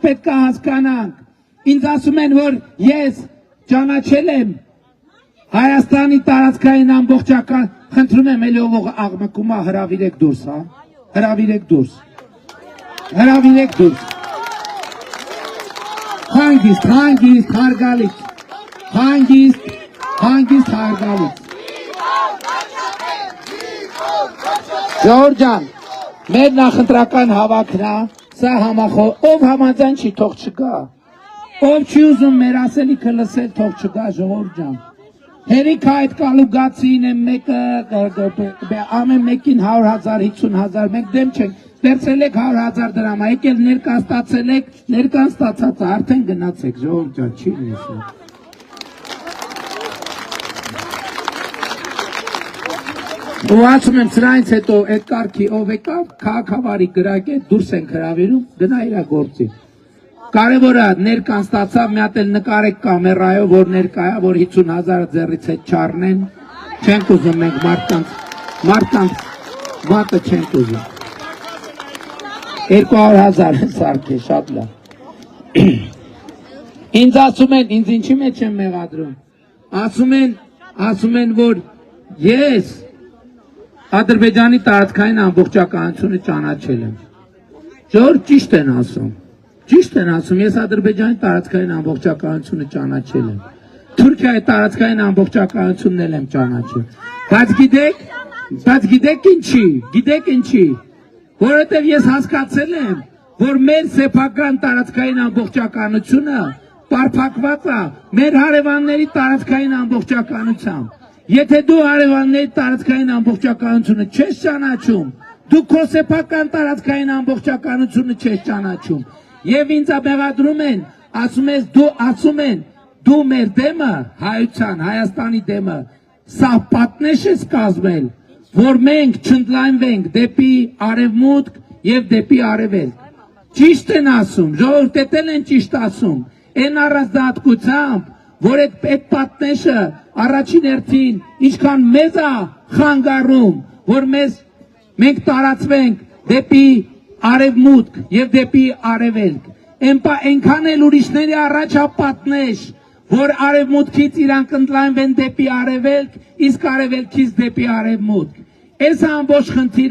պետք է հասկանանք։ Ինձ ասում են, որ ես ճանաչել եմ Հայաստանի տարածքային ամբողջական, խնդրում եմ, էլի ով աղմկում է, հրավիրեք դուրս, հա, հրավիրեք դուրս, հրավիրեք դուրս, հանգիստ, հարգալից, հանգիստ, հարգալից։ Ժողովուրդ ջան, մեր նախընտրական հավաքն է, սա համախոհ, ով համաձայն չի, թող չգա, ով չի ուզում մեր ասելիքը լսել, թող չգա, ժողովուրդ ջան։ Հերիք այդ կալուգացին եմ մեկը, ամեն մեկին 100,000, 50,000, մենք դեմ չենք, վերցրել եք 100,000 դրամ, եկել ներկայացրել եք, ներկայացած, արդեն գնացեք, ժողովուրդ ջան, չի լսում։ Ու ասում եմ սրանից հետո այդ կարգի ով եկավ, քաղաքավարի գրակ է, դուրս ենք հրավիրում, գնա իրա գործի։ Կարևորը ներկայացավ, մի հատ էլ նկարեք կամերայով, որ ներկայա, որ 50,000-ը ձեռից հետ չառնեն, չենք ուզում մենք մարդկանց վատը չենք ուզում։ 200,000 սարք է, շատ լավ։ Ինձ ասում են, ինձ ինչի մեջ եմ մեղադրում, ասում են, որ ես Ադրբեջանի տարածքային ամբողջականությունը ճանաչել եմ։ Ժողովուրդ ճիշտ են ասում, ես Ադրբեջանի տարածքային ամբողջականությունը ճանաչել եմ։ Թուրքիայի տարածքային ամբողջականությունն էլ եմ ճանաչել։ Բայց գիտեք ինչի, որովհետև ես հասկացել եմ, որ մեր սեփական տարածքային ամբողջականությունը պարփակված է մեր հարևանների տարածքային ամբողջականությամբ։ Եթե դու հարևանների տարածքային ամբողջականությունը չես ճանաչում, դու քո սեփական տարածքային ամբողջականությունը չես ճանաչում։ Եվ ինձ մեղադրում են, ասում են, դու մեր դեմը, Հայաստանի դեմը, սա պատնեշ ես կազմել, որ մենք չընդլայնվենք դեպի արևմուտք և դեպի արևելք։ Ճիշտ են ասում, ժողովուրդ էլ են ճիշտ ասում, այն առանձնահատկությամբ, որ այդ պատնեշը առաջին հերթին ինչքան մեզ է խանգարում, որ մենք տարածվենք դեպի արևմուտք և դեպի արևելք, այնքան էլ ուրիշների առաջ է պատնեշ, որ արևմուտքից իրանք ընդլայնվեն դեպի արևելք, իսկ արևելքից դեպի արևմուտք։ Այս ամբողջ խնդիրը